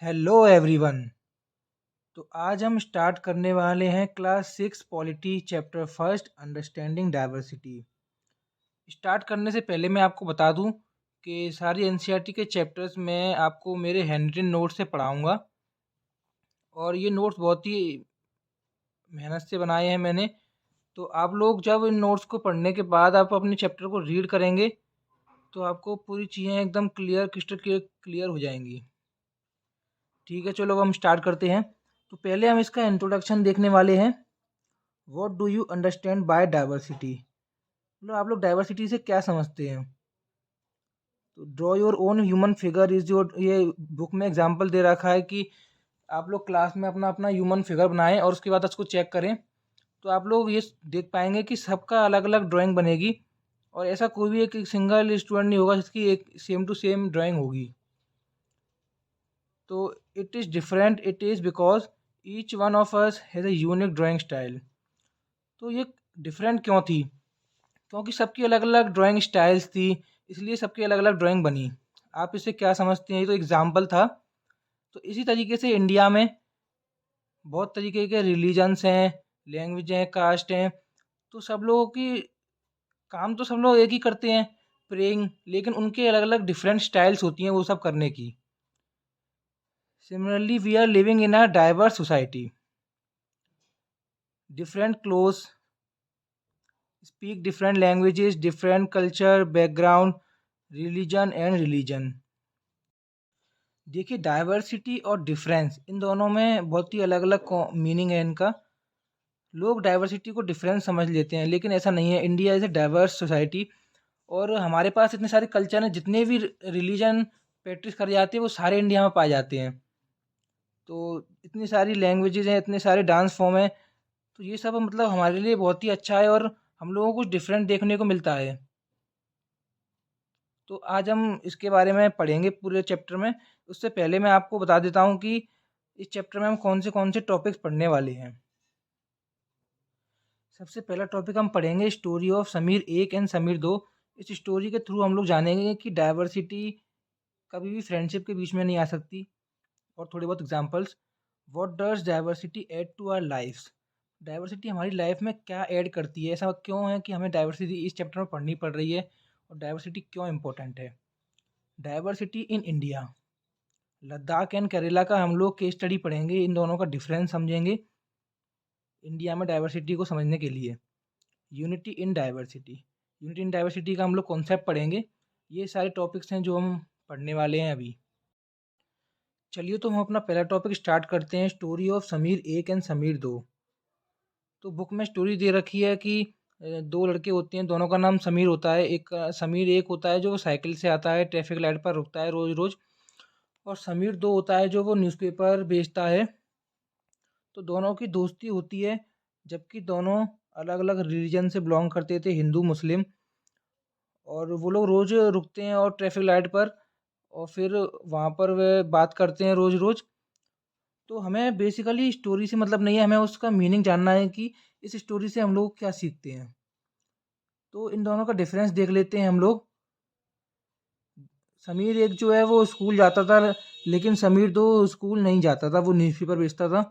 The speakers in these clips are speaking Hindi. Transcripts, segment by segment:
Hello everyone. तो आज हम स्टार्ट करने वाले हैं class 6 polity chapter first understanding diversity. Start करने से पहले मैं आपको बता दूं कि सारी एनसीईआरटी के चैप्टर्स मैं आपको मेरे हैंडरिटन नोट से पढ़ाऊंगा और ये नोट्स बहुत ही मेहनत से बनाए हैं मैंने। तो आप लोग जब इन नोट्स को पढ़ने के बाद आप अपने चैप्टर को रीड करेंगे तो आपको पूरी चीज़ें एकदम क्रिस्टल क्लियर हो जाएंगी। ठीक है, चलो अब हम स्टार्ट करते हैं। तो पहले हम इसका इंट्रोडक्शन देखने वाले हैं। What do you understand by diversity, मतलब आप लोग डाइवर्सिटी से क्या समझते हैं। तो draw your own human figure is your, ये बुक में एग्जांपल दे रखा है कि आप लोग क्लास में अपना अपना ह्यूमन फिगर बनाएं और उसके बाद उसको चेक करें। तो आप लोग ये देख पाएंगे कि सबका अलग अलग ड्राइंग बनेगी और ऐसा कोई भी एक सिंगल स्टूडेंट नहीं होगा जिसकी एक सेम टू सेम ड्राइंग होगी। तो it is different, it is because each one of us has a unique drawing style. तो ये डिफरेंट क्यों थी? क्योंकि सबकी अलग अलग ड्राइंग स्टाइल्स थी, इसलिए सबकी अलग अलग ड्राइंग बनी। आप इसे क्या समझते हैं? ये तो एग्जाम्पल था। तो इसी तरीके से इंडिया में बहुत तरीके के रिलीजन्स हैं, लैंग्वेज हैं, कास्ट हैं। तो सब लोगों की काम तो सब लोग एक ही करते हैं, प्रेइंग, लेकिन उनके अलग अलग डिफरेंट स्टाइल्स होती हैं वो सब करने की। Similarly we are living in a diverse society, different clothes, speak different languages, different culture background, religion. देखिए, डाइवर्सिटी और डिफरेंस इन दोनों में बहुत ही अलग अलग मीनिंग है इनका। लोग डाइवर्सिटी को डिफरेंस समझ लेते हैं, लेकिन ऐसा नहीं है। India is a diverse society और हमारे पास इतने सारे कल्चर हैं, जितने भी रिलीजन प्रैक्टिस करे जाते हैं वो सारे इंडिया में पाए जाते हैं। तो इतनी सारी लैंग्वेजेस हैं, इतने सारे डांस फॉर्म हैं। तो ये सब मतलब हमारे लिए बहुत ही अच्छा है और हम लोगों को कुछ डिफरेंट देखने को मिलता है। तो आज हम इसके बारे में पढ़ेंगे पूरे चैप्टर में। उससे पहले मैं आपको बता देता हूँ कि इस चैप्टर में हम कौन से टॉपिक्स पढ़ने वाले हैं। सबसे पहला टॉपिक हम पढ़ेंगे स्टोरी ऑफ समीर एक एंड समीर दो। इस स्टोरी के थ्रू हम लोग जानेंगे कि डाइवर्सिटी कभी भी फ्रेंडशिप के बीच में नहीं आ सकती। और थोड़े बहुत examples. What does diversity add to our lifes, diversity हमारी लाइफ में क्या ऐड करती है, ऐसा क्यों है कि हमें डाइवर्सिटी इस चैप्टर में पढ़नी पड़ रही है और डाइवर्सिटी क्यों इम्पोर्टेंट है। Diversity in India, Ladakh and Kerala का हम लोग केस स्टडी पढ़ेंगे, इन दोनों का डिफरेंस समझेंगे इंडिया में डाइवर्सिटी को समझने के लिए। Unity in diversity, unity in diversity का हम लोग कॉन्सेप्ट पढ़ेंगे। ये सारे टॉपिक्स हैं जो हम पढ़ने वाले हैं अभी। चलिए, तो हम अपना पहला टॉपिक स्टार्ट करते हैं, स्टोरी ऑफ समीर एक एंड समीर दो। तो बुक में स्टोरी दे रखी है कि दो लड़के होते हैं, दोनों का नाम समीर होता है। एक समीर एक होता है जो साइकिल से आता है, ट्रैफिक लाइट पर रुकता है रोज़ रोज़। और समीर दो होता है जो वो न्यूज़पेपर बेचता है। तो दोनों की दोस्ती होती है, जबकि दोनों अलग अलग रिलीजन से बिलोंग करते थे, हिंदू मुस्लिम। और वो लोग रोज़ रुकते हैं और ट्रैफिक लाइट पर, और फिर वहाँ पर वे बात करते हैं रोज़ रोज़। तो हमें बेसिकली स्टोरी से मतलब नहीं है, हमें उसका मीनिंग जानना है कि इस स्टोरी से हम लोग क्या सीखते हैं। तो इन दोनों का डिफरेंस देख लेते हैं हम लोग। समीर एक जो है वो स्कूल जाता था, लेकिन समीर दो स्कूल नहीं जाता था, वो न्यूज़पेपर बेचता था।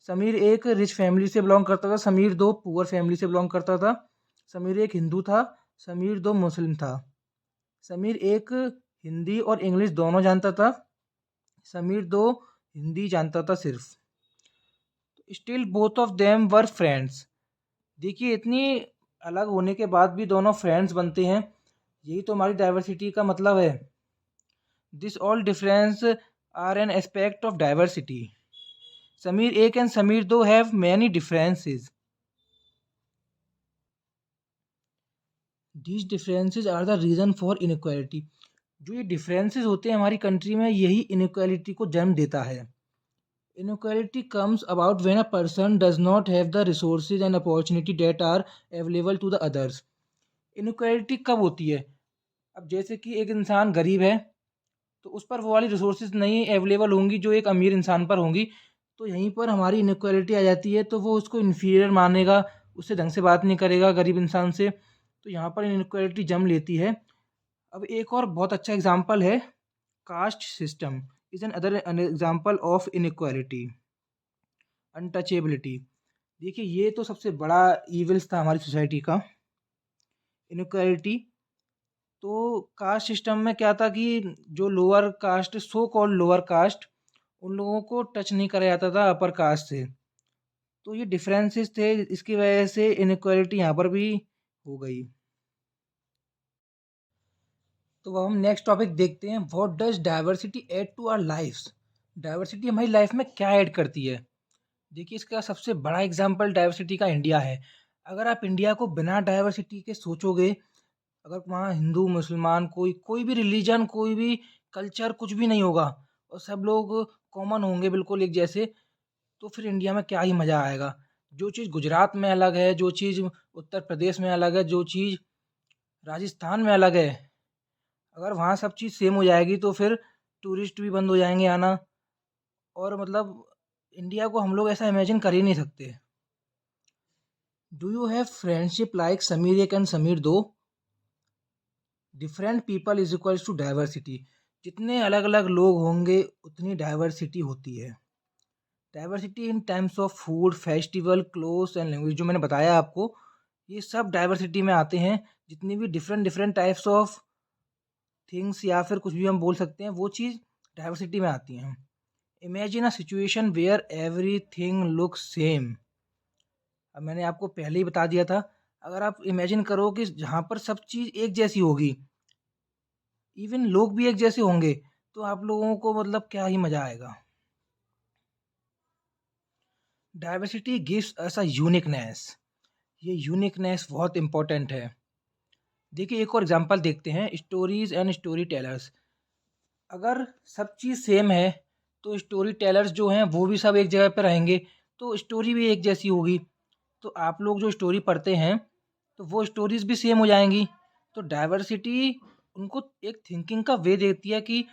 समीर एक रिच फैमिली से बिलोंग करता था, समीर दो पुअर फैमिली से बिलोंग करता था। समीर एक हिंदू था, समीर दो मुस्लिम था। समीर एक हिंदी और इंग्लिश दोनों जानता था, समीर दो हिंदी जानता था सिर्फ। Still both of them were friends. देखिए, इतनी अलग होने के बाद भी दोनों फ्रेंड्स बनते हैं, यही तो हमारी डाइवर्सिटी का मतलब है। This all difference are an aspect of diversity. Sameer एक एंड समीर दो have many differences. These differences are the reason for inequality. जो ये डिफरेंसेस होते हैं हमारी कंट्री में, यही इनक्वालिटी को जन्म देता है। Inequality comes about when a person does not have the resources and opportunity that are available to the others. Inequality कब होती है? अब जैसे कि एक इंसान गरीब है, तो उस पर वो वाली रिसोर्सेज नहीं अवेलेबल होंगी जो एक अमीर इंसान पर होंगी। तो यहीं पर हमारी इनक्वालिटी आ जाती है, तो वो उसको इन्फीरियर मानेगा, उससे ढंग से बात नहीं करेगा गरीब इंसान से। तो यहाँ पर इनक्वालिटी जन्म लेती है। अब एक और बहुत अच्छा एग्जाम्पल है caste system. Is an example of inequality, untouchability. देखिए ये तो सबसे बड़ा ईविल्स था हमारी सोसाइटी का, इनइक्वालिटी। तो कास्ट सिस्टम में क्या था कि जो lower caste, so called lower caste, उन लोगों को टच नहीं करा जाता था अपर कास्ट से। तो ये डिफरेंसेस थे, इसकी वजह से इनइक्वालिटी यहाँ पर भी हो गई। तो अब हम नेक्स्ट टॉपिक देखते हैं, what does diversity add to our lifes. Diversity हमारी लाइफ में क्या ऐड करती है। देखिए इसका सबसे बड़ा एग्जांपल डाइवर्सिटी का इंडिया है। अगर आप इंडिया को बिना डाइवर्सिटी के सोचोगे, अगर वहाँ हिंदू मुसलमान कोई कोई भी रिलीजन, कोई भी कल्चर, कुछ भी नहीं होगा और सब लोग कॉमन होंगे बिल्कुल एक जैसे, तो फिर इंडिया में क्या ही मज़ा आएगा। जो चीज़ गुजरात में अलग है, जो चीज़ उत्तर प्रदेश में अलग है, जो चीज़ राजस्थान में अलग है, अगर वहाँ सब चीज़ सेम हो जाएगी तो फिर टूरिस्ट भी बंद हो जाएंगे आना। और मतलब इंडिया को हम लोग ऐसा इमेजिन कर ही नहीं सकते। Do you have friendship like Sameer एक एंड समीर दो। Different people is equals to diversity. जितने अलग अलग लोग होंगे उतनी डाइवर्सिटी होती है। Diversity in times of food, festival, clothes and language, जो मैंने बताया आपको, ये सब डाइवर्सिटी में आते हैं। जितनी भी different different types of things या फिर कुछ भी हम बोल सकते हैं, वो चीज़ डाइवर्सिटी में आती हैं। Imagine a situation where everything looks same. अब मैंने आपको पहले ही बता दिया था, अगर आप इमेजिन करो कि जहाँ पर सब चीज़ एक जैसी होगी, इवन लोग भी एक जैसे होंगे, तो आप लोगों को मतलब क्या ही मज़ा आएगा। डाइवर्सिटी गिव्स अस अ यूनिकनेस। ये यूनिकनेस बहुत इंपॉर्टेंट है। देखिए एक और एग्जांपल देखते हैं, स्टोरीज एंड स्टोरी टेलर्स। अगर सब चीज़ सेम है तो स्टोरी टेलर्स जो हैं वो भी सब एक जगह पर रहेंगे, तो स्टोरी भी एक जैसी होगी। तो आप लोग जो स्टोरी पढ़ते हैं तो वो स्टोरीज भी सेम हो जाएंगी। तो डाइवर्सिटी उनको एक थिंकिंग का वे देती है कि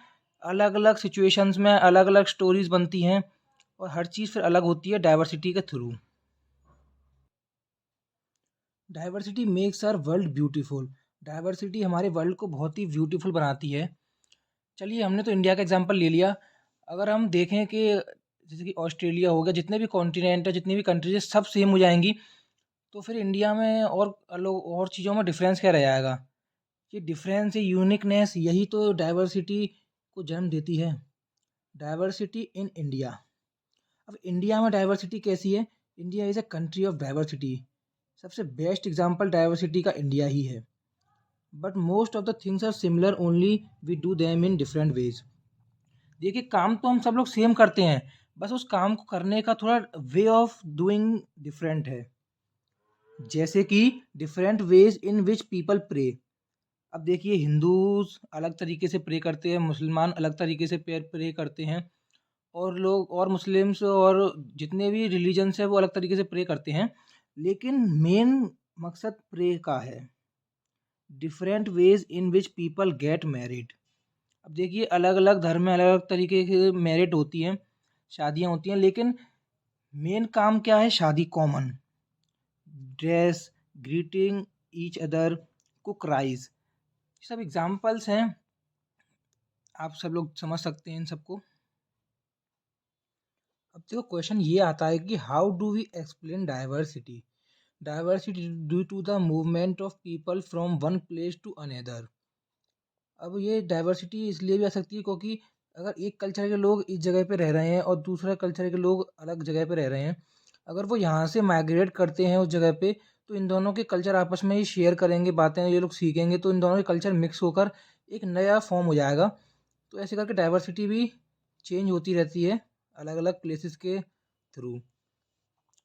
अलग अलग सिचुएशंस में अलग अलग स्टोरीज बनती हैं और हर चीज़ फिर अलग होती है डाइवर्सिटी के थ्रू। Diversity makes our world beautiful. Diversity हमारे वर्ल्ड को बहुत ही ब्यूटीफुल बनाती है। चलिए हमने तो इंडिया का एग्जांपल ले लिया। अगर हम देखें कि जैसे कि ऑस्ट्रेलिया हो गया, जितने भी कॉन्टिनेंट है, जितनी भी कंट्रीज है, सब सेम हो जाएंगी, तो फिर इंडिया में और अलग और चीज़ों में डिफरेंस क्या रह जाएगा। ये डिफरेंस, ये यूनिकनेस, यही तो डाइवर्सिटी को जन्म देती है। Diversity in India. अब इंडिया में डाइवर्सिटी कैसी है। India is a country of diversity. सबसे बेस्ट एग्जांपल डाइवर्सिटी का इंडिया ही है। But most of the things are similar, only we do them in different ways. देखिए काम तो हम सब लोग सेम करते हैं, बस उस काम को करने का थोड़ा वे ऑफ डूइंग डिफरेंट है। जैसे कि different ways in which people pray. अब देखिए हिंदूज अलग तरीके से प्रे करते हैं, मुसलमान अलग तरीके से प्रे करते हैं, और लोग और मुस्लिम्स और जितने भी रिलीजन्स हैं वो अलग तरीके से प्रे करते हैं। लेकिन मेन मकसद प्रे का है। Different ways in which people get married. अब देखिए अलग अलग धर्म में अलग अलग तरीके की मैरिड होती हैं, शादियाँ होती हैं, लेकिन मेन काम क्या है, शादी common. Dress, greeting each other, cook rice, सब एग्जाम्पल्स हैं, आप सब लोग समझ सकते हैं इन सबको। अब देखो क्वेश्चन ये आता है कि how do we explain diversity. Diversity due to the movement of people from one place to another. अब ये डाइवर्सिटी इसलिए भी आ सकती है क्योंकि अगर एक कल्चर के लोग इस जगह पे रह रहे हैं और दूसरा कल्चर के लोग अलग जगह पे रह रहे हैं, अगर वो यहाँ से माइग्रेट करते हैं उस जगह पे, तो इन दोनों के कल्चर आपस में ही शेयर करेंगे, बातें ये लोग सीखेंगे, तो इन दोनों के कल्चर मिक्स होकर एक नया फॉर्म हो जाएगा। तो ऐसे करके डाइवर्सिटी भी चेंज होती रहती है अलग अलग प्लेसेस के through.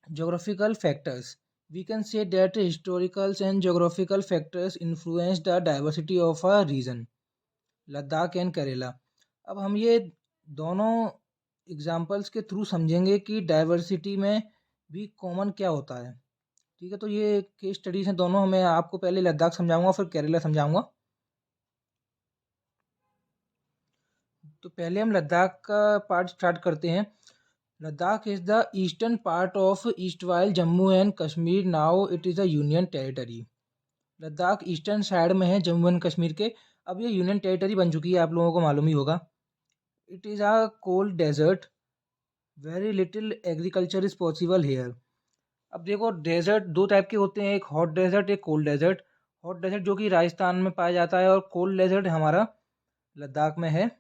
Geographical factors. We can say that historical and geographical factors influence the diversity of a region. Ladakh and करेला। अब हम ये दोनों एग्जाम्पल्स के थ्रू समझेंगे कि डाइवर्सिटी में भी कॉमन क्या होता है। ठीक है, तो ये केस स्टडीज हैं दोनों। मैं आपको पहले लद्दाख समझाऊंगा फिर केरला समझाऊंगा। तो पहले हम लद्दाख का पार्ट स्टार्ट करते हैं। Ladakh is the eastern part of east while Jammu and Kashmir, now it is a union territory. Ladakh eastern side में है जम्मू एंड कश्मीर के। अब ये यूनियन टेरिटरी बन चुकी है, आप लोगों को मालूम ही होगा। It is a cold desert, very little agriculture is possible here. अब देखो डेजर्ट दो टाइप के होते हैं, एक हॉट डेजर्ट, एक कोल्ड डेजर्ट। हॉट डेजर्ट जो कि राजस्थान में पाया जाता है, और कोल्ड डेजर्ट हमारा लद्दाख में है।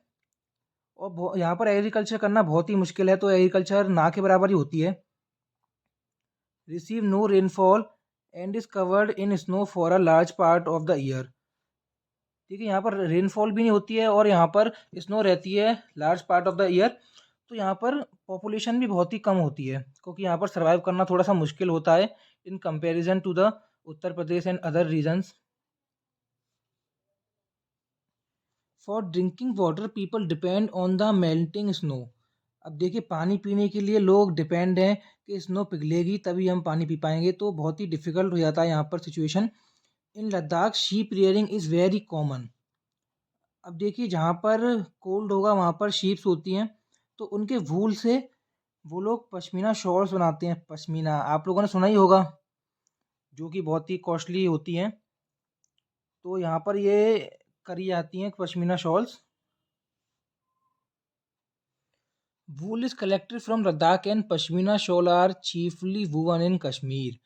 और यहाँ पर एग्रीकल्चर करना बहुत ही मुश्किल है, तो एग्रीकल्चर ना के बराबर ही होती है। Receive no rainfall and is covered in snow for a large part of the year. ठीक है, यहाँ पर रेनफॉल भी नहीं होती है और यहाँ पर स्नो रहती है large part of the year. तो यहाँ पर पॉपुलेशन भी बहुत ही कम होती है, क्योंकि यहाँ पर सर्वाइव करना थोड़ा सा मुश्किल होता है in comparison to the Uttar Pradesh and other regions. For drinking water people depend on the melting snow. अब देखिए पानी पीने के लिए लोग डिपेंड हैं कि स्नो पिघलेगी तभी हम पानी पी पाएंगे, तो बहुत ही डिफिकल्ट हो जाता है यहाँ पर situation. In Ladakh sheep rearing is very common. अब देखिए जहाँ पर कोल्ड होगा वहाँ पर शीप्स होती हैं, तो उनके वूल से वो लोग पश्मीना शॉल्स बनाते हैं। पश्मीना आप लोगों ने सुना ही होगा, जो कि बहुत ही कॉस्टली होती हैं। तो यहाँ पर ये करी जाती हैं pashmina shawls. Wool is collected from Ladakh and pashmina shawl are chiefly woven in Kashmir.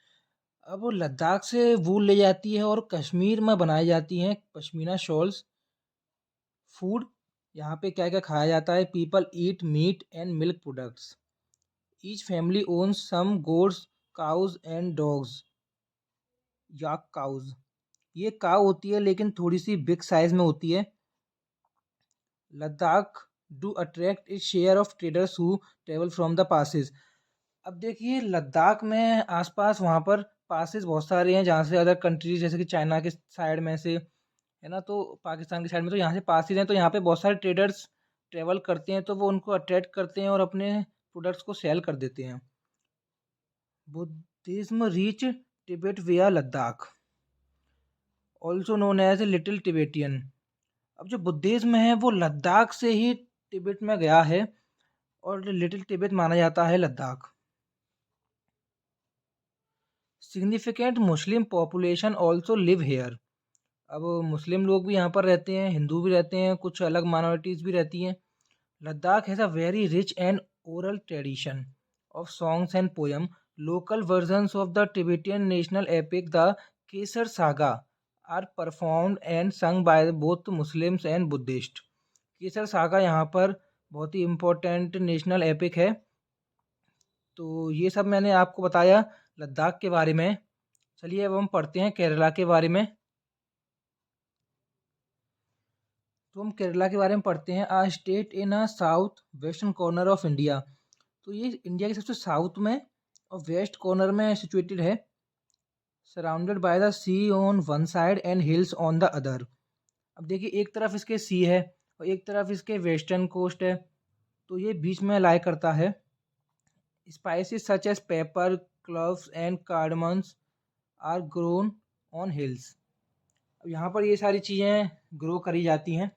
अब वो लद्दाख से वूल ले जाती है और कश्मीर में बनाई जाती हैं पश्मीना शॉल्स। फूड यहाँ पे क्या क्या खाया जाता है, people eat meat and milk products. Each family owns some goats, cows and dogs. Yak cows, ये काउ होती है लेकिन थोड़ी सी बिग साइज में होती है। Ladakh do attract it share of traders who travel from the passes. अब देखिए लद्दाख में आसपास वहाँ पर पासिस बहुत सारे हैं, जहाँ से अदर कंट्रीज जैसे कि चाइना के साइड में से है ना, तो पाकिस्तान की साइड में, तो यहाँ से पासिस हैं, तो यहाँ पे बहुत सारे ट्रेडर्स ट्रेवल करते हैं, तो वो उनको अट्रैक्ट करते हैं और अपने प्रोडक्ट्स को सेल कर देते हैं। Buddhism reach Tibet via Ladakh, also known as little Tibetan. अब जो बुद्धिज्म है वो लद्दाख से ही तिब्बत में गया है, और लिटिल तिब्बत माना जाता है Ladakh. Significant Muslim population also live here. अब मुस्लिम लोग भी यहाँ पर रहते हैं, हिंदू भी रहते हैं, कुछ अलग माइनॉरिटीज़ भी रहती हैं। Ladakh has a very rich and oral tradition of songs and poem. Local versions of the Tibetan national epic the Kesar saga are performed and sung by both Muslims and Buddhist. Kesar saga यहाँ पर बहुत ही इम्पोर्टेंट नेशनल एपिक है। तो ये सब मैंने आपको बताया लद्दाख के बारे में। चलिए अब हम पढ़ते हैं केरला के बारे में। तो हम केरला के बारे में पढ़ते हैं। A state in a south western corner of India. तो ये इंडिया के सबसे साउथ में और वेस्ट कॉर्नर में सिचुएटेड है। Surrounded by the sea on one side and hills on the other. अब देखिए एक तरफ इसके सी है और एक तरफ इसके वेस्टर्न कोस्ट है, तो ये बीच में लाई करता है। Spices such as pepper, cloves and cardamoms are grown on hills. अब यहाँ पर ये सारी चीज़ें ग्रो करी जाती हैं।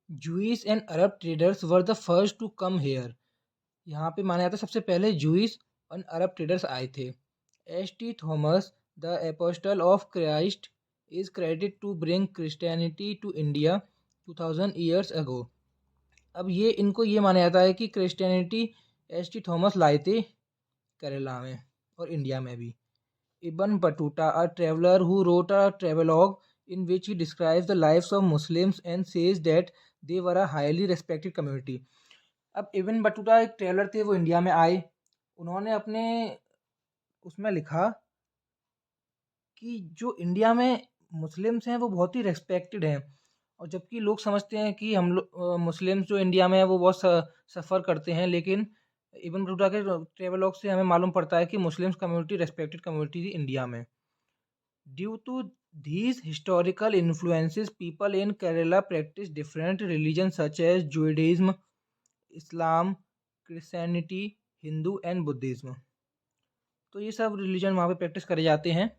Jews and Arab traders were the first to come here. यहाँ पे माना जाता है सबसे पहले जूइस और अरब ट्रेडर्स आए थे। S T Thomas the apostle of Christ is credit to bring Christianity to India 2000 years ago. अब ये इनको ये माना जाता है कि क्रिश्चियनिटी एस टी थॉमस लाए थे केरला में और इंडिया में भी। Ibn Battuta, a traveller who wrote a travelogue in which he describes the lives of Muslims and says that they were a highly respected community. अब इबन बटूटा एक ट्रेवलर थे, वो इंडिया में आए, उन्होंने अपने उसमें लिखा कि जो इंडिया में मुस्लिम्स हैं वो बहुत ही रेस्पेक्टेड हैं, और जबकि लोग समझते हैं कि हम लोग मुस्लिम्स जो इंडिया में हैं वो बहुत सफ़र करते हैं, लेकिन इबन बटूटा के ट्रेवलॉग से हमें मालूम पड़ता है कि मुस्लिम्स कम्युनिटी रेस्पेक्टेड कम्युनिटी थी इंडिया में। Due to these historical influences, people in Kerala practice different religions such as Judaism, Islam, Christianity, Hindu and Buddhism. तो ये सब रिलीजन वहाँ पे प्रैक्टिस करे जाते हैं।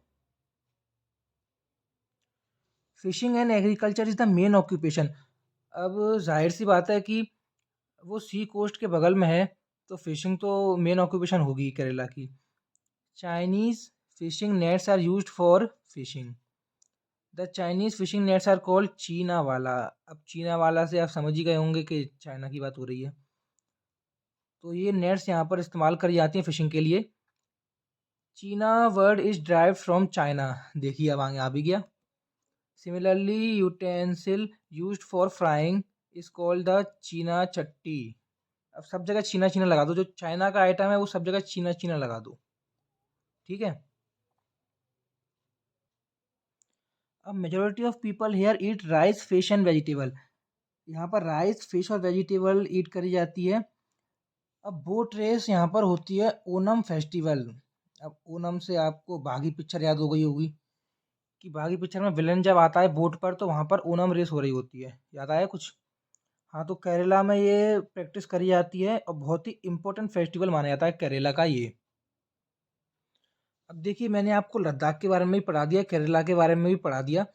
Fishing and agriculture is the main occupation. अब जाहिर सी बात है कि वो सी कोस्ट के बगल में है, तो फिशिंग तो मेन ऑक्यूपेशन होगी केरला की। Chinese fishing nets are used for fishing. The Chinese fishing nets are called Cheena vala. अब चीना वाला से आप समझ ही गए होंगे कि चाइना की बात हो रही है। तो ये नेट्स यहाँ पर इस्तेमाल करी जाती हैं फिशिंग के लिए। चीना word is drive from China. देखिए अब आगे आ भी गया। Similarly utensil used for frying is called the चीना चट्टी। अब सब जगह चीना चीना लगा दो, जो चाइना का आइटम है वो सब जगह चीना चीना लगा दो, ठीक है। अब majority of people here eat rice fish and vegetable. यहाँ पर राइस फिश और वेजिटेबल ईट करी जाती है। अब बोट रेस यहाँ पर होती है ओनम फेस्टिवल। अब ओनम से आपको बागी पिक्चर याद हो गई होगी कि बागी पिक्चर में विलन जब आता है बोट पर तो वहाँ पर ओनम रेस हो रही होती है, याद आया कुछ। हाँ, तो केरला में ये प्रैक्टिस करी जाती है और बहुत ही इम्पोर्टेंट फेस्टिवल माना जाता है केरला का ये। अब देखिए मैंने आपको लद्दाख के बारे में भी पढ़ा दिया, केरला के बारे में भी पढ़ा दिया।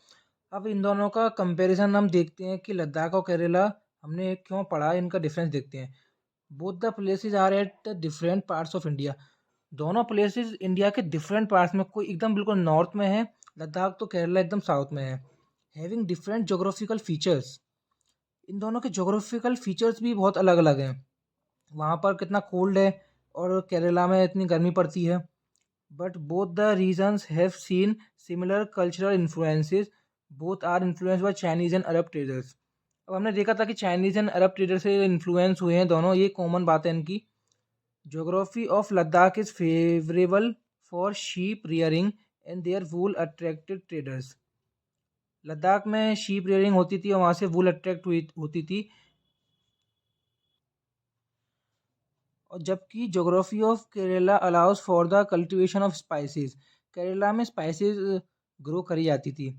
अब इन दोनों का कंपैरिजन हम देखते हैं कि लद्दाख और केरला हमने क्यों पढ़ा, इनका डिफरेंस देखते हैं। Both the places are at the different parts of India. दोनों प्लेसेस इंडिया के डिफरेंट पार्ट्स में, कोई एकदम बिल्कुल नॉर्थ में है लद्दाख, तो केरला एकदम साउथ में है। Having different geographical features. इन दोनों के जोग्राफिकल फीचर्स भी बहुत अलग अलग हैं। वहाँ पर कितना कोल्ड है और केरला में इतनी गर्मी पड़ती है। But both the regions have seen similar cultural influences. Both are influence by Chinese and Arab traders. अब हमने देखा था कि चाइनीज एंड अरब ट्रेडर से इन्फ्लुएंस हुए हैं दोनों, ये कॉमन बात है इनकी। Geography of Ladakh is favourable for sheep rearing and their wool attracted traders. Ladakh में शीप रियरिंग होती थी और वहाँ से वूल अट्रैक्ट हुई होती थी। और जबकि geography of Kerala allows for the cultivation of spices. Kerala में स्पाइसेस ग्रो करी जाती थी।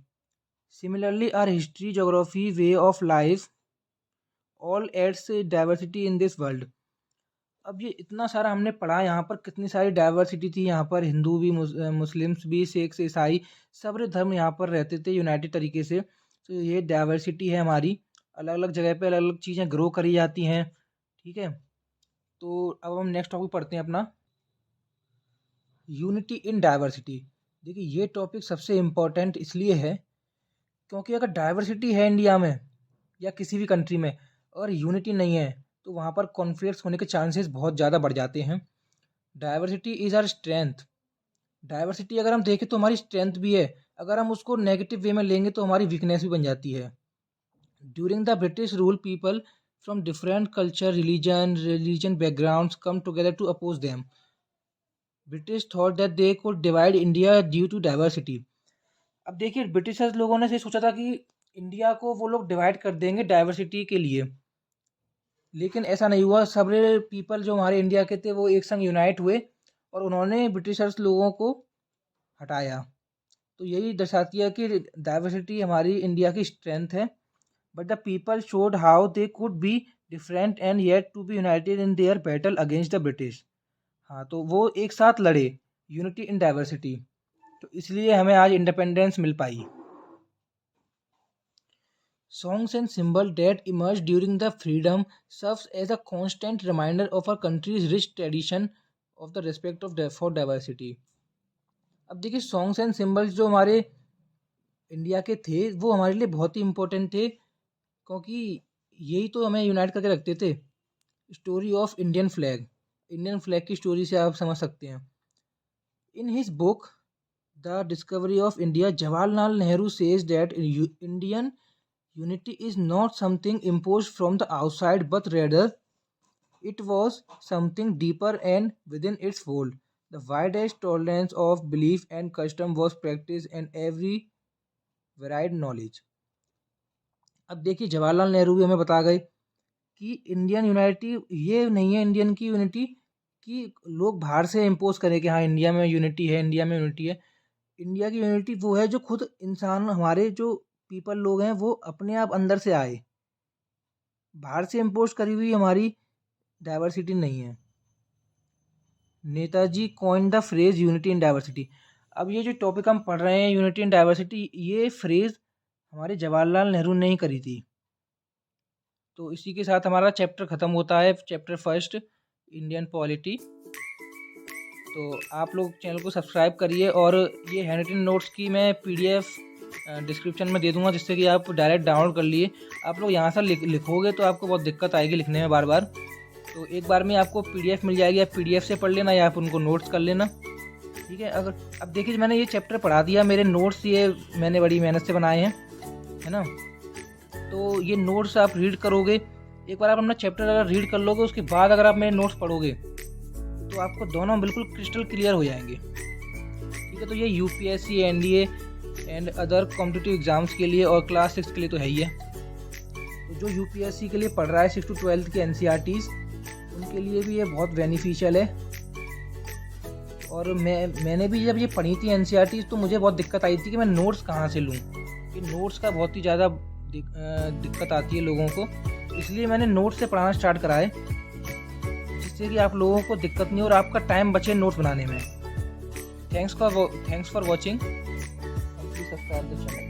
Similarly our history geography way of life all adds diversity in this world. अब ये इतना सारा हमने पढ़ा, यहाँ पर कितनी सारी डाइवर्सिटी थी। यहाँ पर हिंदू भी, मुस्लिम्स भी, सिख ईसाई सब धर्म यहाँ पर रहते थे यूनाइटेड तरीके से। तो ये डाइवर्सिटी है हमारी, अलग अलग जगह पे अलग अलग चीज़ें ग्रो करी जाती हैं, ठीक है। तो अब हम नेक्स्ट टॉपिक पढ़ते हैं अपना, यूनिटी इन डाइवर्सिटी। देखिए ये टॉपिक सबसे इम्पोर्टेंट इसलिए है क्योंकि अगर डाइवर्सिटी है इंडिया में या किसी भी कंट्री में और यूनिटी नहीं है तो वहाँ पर कॉन्फ्लिक्ट्स होने के चांसेस बहुत ज़्यादा बढ़ जाते हैं। Diversity is our strength. Diversity अगर हम देखें तो हमारी स्ट्रेंथ भी है, अगर हम उसको नेगेटिव वे में लेंगे तो हमारी वीकनेस भी बन जाती है। During the British rule people from different culture religion backgrounds come together to oppose them. British thought that they could divide India due to diversity. अब देखिए ब्रिटिशर्स लोगों ने ये सोचा था कि इंडिया को वो लोग डिवाइड कर देंगे डाइवर्सिटी के लिए, लेकिन ऐसा नहीं हुआ। सारे पीपल जो हमारे इंडिया के थे वो एक संग यूनाइट हुए और उन्होंने ब्रिटिशर्स लोगों को हटाया। तो यही दर्शाती है कि डाइवर्सिटी हमारी इंडिया की स्ट्रेंथ है। But the people showed how they could be different and yet to be united in their battle against the British. हाँ, तो वो एक साथ लड़े, यूनिटी इन डाइवर्सिटी, तो इसलिए हमें आज independence mill pi. Songs and symbols that emerged during the freedom serves as a constant reminder of our country's rich tradition of the respect of for diversity. अब देखिए सॉन्ग्स एंड सिम्बल्स जो हमारे इंडिया के थे वो हमारे लिए बहुत ही इम्पोर्टेंट थे क्योंकि यही तो हमें यूनाइट करके रखते थे। Story of Indian flag, Indian flag की स्टोरी से आप समझ सकते हैं। In his book the discovery of India, Jawaharlal Nehru says that Indian unity is not something imposed from the outside, but rather it was something deeper and within its fold. The widest tolerance of belief and custom was practiced and every varied knowledge. अब देखिए जवाहरलाल नेहरू भी हमें बता गए कि इंडियन यूनिटी ये नहीं है, इंडियन की यूनिटी कि लोग बाहर से इम्पोज करें कि हाँ इंडिया में यूनिटी है, इंडिया में यूनिटी है। इंडिया की यूनिटी वो है जो खुद इंसान, हमारे जो पीपल लोग हैं वो अपने आप अंदर से आए, बाहर से इम्पोज करी हुई हमारी डाइवर्सिटी नहीं है। Netaji coin the phrase unity in diversity. अब ये जो टॉपिक हम पढ़ रहे हैं यूनिटी इन डाइवर्सिटी, ये फ्रेज हमारे जवाहरलाल नेहरू ने ही करी थी। तो इसी के साथ हमारा चैप्टर ख़त्म होता है, चैप्टर फर्स्ट इंडियन पॉलिटी। तो आप लोग चैनल को सब्सक्राइब करिए और ये हैंड रिटन नोट्स की मैं PDF डिस्क्रिप्शन में दे दूँगा, जिससे कि आप डायरेक्ट डाउनलोड कर लिए। आप लोग यहाँ से लिखोगे तो आपको बहुत दिक्कत आएगी लिखने में बार-बार। तो एक बार में आपको पीडीएफ मिल जाएगी, आप पीडीएफ से पढ़ लेना या आप उनको नोट्स कर लेना, ठीक है। अगर अब देखिए मैंने ये चैप्टर पढ़ा दिया, मेरे नोट्स ये मैंने बड़ी मेहनत से बनाए हैं, है ना। तो ये नोट्स आप रीड करोगे, एक बार आप अपना चैप्टर अगर रीड कर लोगे, उसके बाद अगर आप मेरे नोट्स पढ़ोगे तो आपको दोनों बिल्कुल क्रिस्टल क्लियर हो जाएंगे, ठीक है। तो ये UPSC, NDA and other competitive exams के लिए और क्लास 6 के लिए तो है ही है। तो जो यूपीएससी के लिए पढ़ रहा है 6 to 12 के एनसीईआरटीज़, उनके लिए भी ये बहुत बेनिफिशियल है। और मैंने भी जब ये पढ़ी थी एनसीईआरटीज़ तो मुझे बहुत दिक्कत आई थी कि मैं नोट्स कहाँ से लूँ, कि नोट्स का बहुत ही ज़्यादा दिक्कत आती है लोगों को, इसलिए मैंने नोट्स से पढ़ाना स्टार्ट करा है, जिससे कि आप लोगों को दिक्कत नहीं और आपका टाइम बचे नोट्स बनाने में। Thanks for watching. Subscribe the channel.